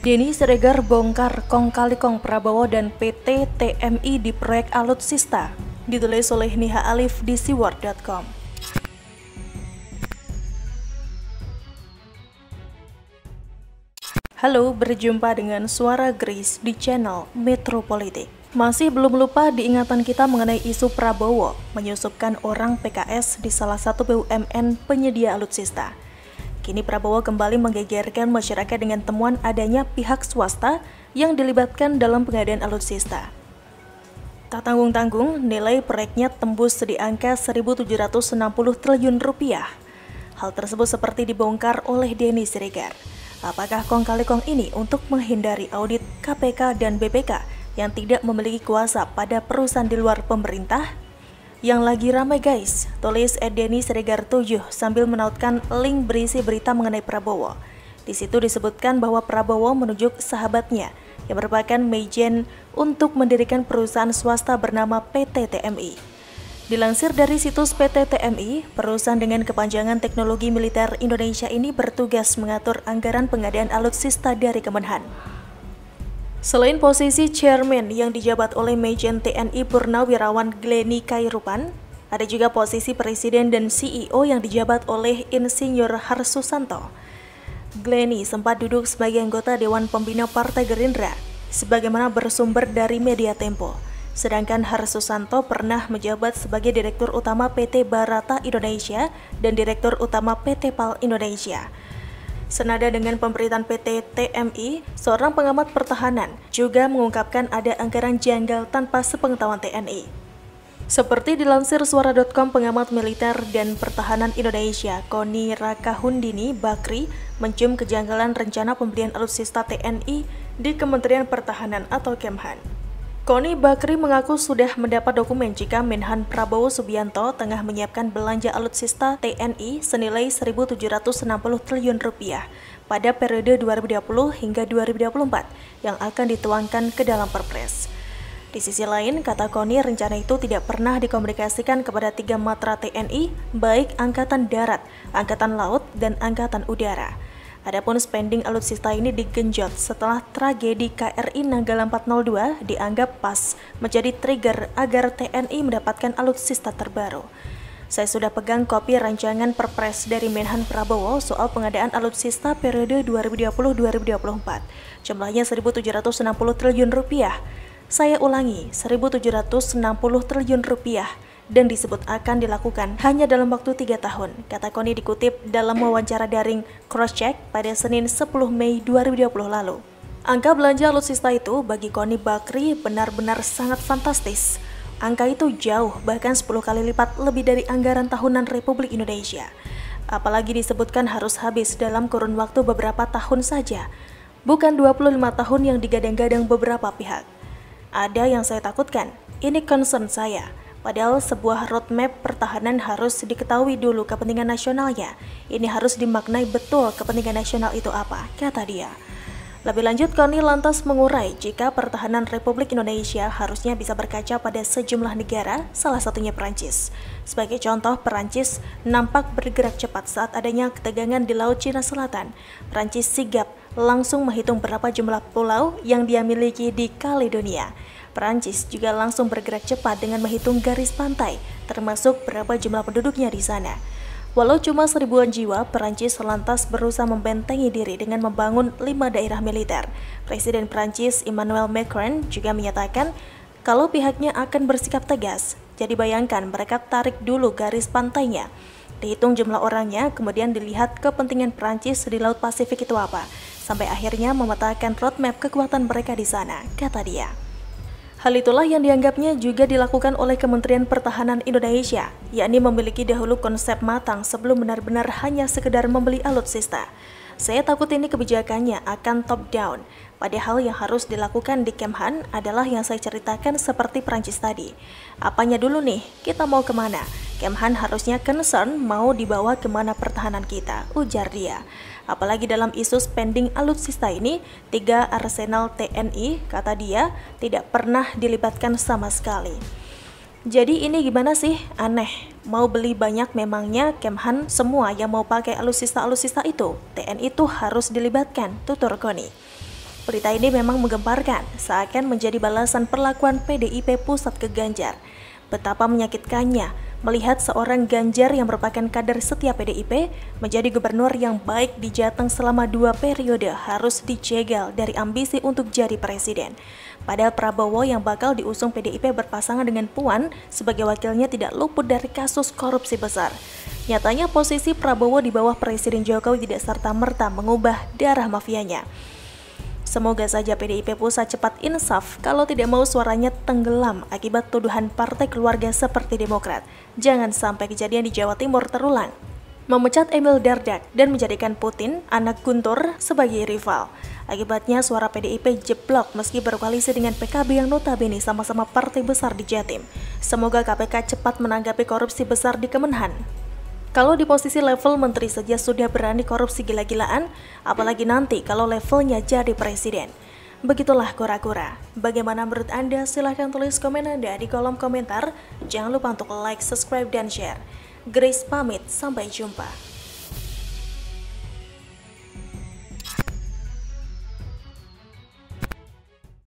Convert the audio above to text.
Denny Siregar bongkar kong kali kong Prabowo dan PT TMI di proyek alutsista. Ditulis oleh Niha Alif di siwar.com. Halo, berjumpa dengan Suara Grace di channel Metropolitik. Masih belum lupa diingatan kita mengenai isu Prabowo menyusupkan orang PKS di salah satu BUMN penyedia alutsista. Kini Prabowo kembali menggegerkan masyarakat dengan temuan adanya pihak swasta yang dilibatkan dalam pengadaan alutsista. Tak tanggung-tanggung, nilai proyeknya tembus di angka 1.760 triliun rupiah. Hal tersebut seperti dibongkar oleh Denny Siregar. Apakah kong kali kong ini untuk menghindari audit KPK dan BPK yang tidak memiliki kuasa pada perusahaan di luar pemerintah? Yang lagi ramai guys, tulis Denny Siregar 7 sambil menautkan link berisi berita mengenai Prabowo. Di situ disebutkan bahwa Prabowo menunjuk sahabatnya yang merupakan Mejen untuk mendirikan perusahaan swasta bernama PT TMI. Dilansir dari situs PT TMI, perusahaan dengan kepanjangan Teknologi Militer Indonesia ini bertugas mengatur anggaran pengadaan alutsista dari Kemenhan. Selain posisi chairman yang dijabat oleh Mejen TNI Purnawirawan Glenny Kairupan, ada juga posisi presiden dan CEO yang dijabat oleh Insinyur Harsusanto. Glenny sempat duduk sebagai anggota Dewan Pembina Partai Gerindra, sebagaimana bersumber dari Media Tempo. Sedangkan Harsusanto pernah menjabat sebagai Direktur Utama PT Barata Indonesia dan Direktur Utama PT PAL Indonesia. Senada dengan pemberitaan PT TMI, seorang pengamat pertahanan juga mengungkapkan ada anggaran janggal tanpa sepengetahuan TNI. Seperti dilansir suara.com, pengamat militer dan pertahanan Indonesia, Koni Rakahundini Bakri, mencium kejanggalan rencana pembelian alutsista TNI di Kementerian Pertahanan atau Kemhan. Koni Bakri mengaku sudah mendapat dokumen jika Menhan Prabowo Subianto tengah menyiapkan belanja alutsista TNI senilai 1.760 triliun rupiah pada periode 2020 hingga 2024 yang akan dituangkan ke dalam Perpres. Di sisi lain, kata Koni, rencana itu tidak pernah dikomunikasikan kepada 3 matra TNI, baik Angkatan Darat, Angkatan Laut, dan Angkatan Udara. Adapun spending alutsista ini digenjot setelah tragedi KRI Nanggala 402 dianggap pas menjadi trigger agar TNI mendapatkan alutsista terbaru. Saya sudah pegang kopi rancangan Perpres dari Menhan Prabowo soal pengadaan alutsista periode 2020-2024. Jumlahnya 1.760 triliun rupiah. Saya ulangi, 1.760 triliun rupiah. Dan disebut akan dilakukan hanya dalam waktu 3 tahun, kata Koni dikutip dalam wawancara daring Crosscheck pada Senin 10 Mei 2020 lalu. Angka belanja alutsista itu bagi Koni Bakri benar-benar sangat fantastis. Angka itu jauh, bahkan 10 kali lipat lebih dari anggaran tahunan Republik Indonesia. Apalagi disebutkan harus habis dalam kurun waktu beberapa tahun saja, bukan 25 tahun yang digadang-gadang beberapa pihak. Ada yang saya takutkan, ini concern saya. Padahal sebuah roadmap pertahanan harus diketahui dulu kepentingan nasionalnya. Ini harus dimaknai betul kepentingan nasional itu apa, kata dia. Lebih lanjut, Koni lantas mengurai jika pertahanan Republik Indonesia harusnya bisa berkaca pada sejumlah negara, salah satunya Perancis. Sebagai contoh, Perancis nampak bergerak cepat saat adanya ketegangan di Laut Cina Selatan. Perancis sigap langsung menghitung berapa jumlah pulau yang dia miliki di Kaledonia. Perancis juga langsung bergerak cepat dengan menghitung garis pantai, termasuk berapa jumlah penduduknya di sana. Walau cuma 1.000-an jiwa, Perancis lantas berusaha membentengi diri dengan membangun 5 daerah militer. Presiden Perancis Emmanuel Macron juga menyatakan kalau pihaknya akan bersikap tegas. Jadi bayangkan mereka tarik dulu garis pantainya. Dihitung jumlah orangnya, kemudian dilihat kepentingan Perancis di Laut Pasifik itu apa. Sampai akhirnya memetakan roadmap kekuatan mereka di sana, kata dia. Hal itulah yang dianggapnya juga dilakukan oleh Kementerian Pertahanan Indonesia, yakni memiliki dahulu konsep matang sebelum benar-benar hanya sekedar membeli alutsista. Saya takut ini kebijakannya akan top down, padahal yang harus dilakukan di Kemhan adalah yang saya ceritakan seperti Perancis tadi. Apanya dulu nih, kita mau kemana? Kemhan harusnya concern mau dibawa kemana pertahanan kita, ujar dia. Apalagi dalam isu spending alutsista ini, 3 arsenal TNI, kata dia, tidak pernah dilibatkan sama sekali. Jadi ini gimana sih? Aneh. Mau beli banyak memangnya Kemhan semua yang mau pakai alutsista-alutsista itu? TNI itu harus dilibatkan, tutur Koni. Berita ini memang menggemparkan, seakan menjadi balasan perlakuan PDIP pusat ke Ganjar. Betapa menyakitkannya melihat seorang Ganjar yang merupakan kader setia PDIP menjadi gubernur yang baik di Jateng selama 2 periode harus dijegal dari ambisi untuk jadi presiden. Padahal Prabowo yang bakal diusung PDIP berpasangan dengan Puan sebagai wakilnya tidak luput dari kasus korupsi besar. Nyatanya posisi Prabowo di bawah Presiden Jokowi tidak serta-merta mengubah darah mafianya. Semoga saja PDIP pusat cepat insaf kalau tidak mau suaranya tenggelam akibat tuduhan partai keluarga seperti Demokrat. Jangan sampai kejadian di Jawa Timur terulang. Memecat Emil Dardak dan menjadikan Putin, anak Guntur, sebagai rival. Akibatnya suara PDIP jeblok meski berkoalisi dengan PKB yang notabene sama-sama partai besar di Jatim. Semoga KPK cepat menanggapi korupsi besar di Kemenhan. Kalau di posisi level menteri saja sudah berani korupsi gila-gilaan, apalagi nanti kalau levelnya jadi presiden. Begitulah kura-kura. Bagaimana menurut Anda? Silahkan tulis komen Anda di kolom komentar. Jangan lupa untuk like, subscribe, dan share. Grace pamit, sampai jumpa.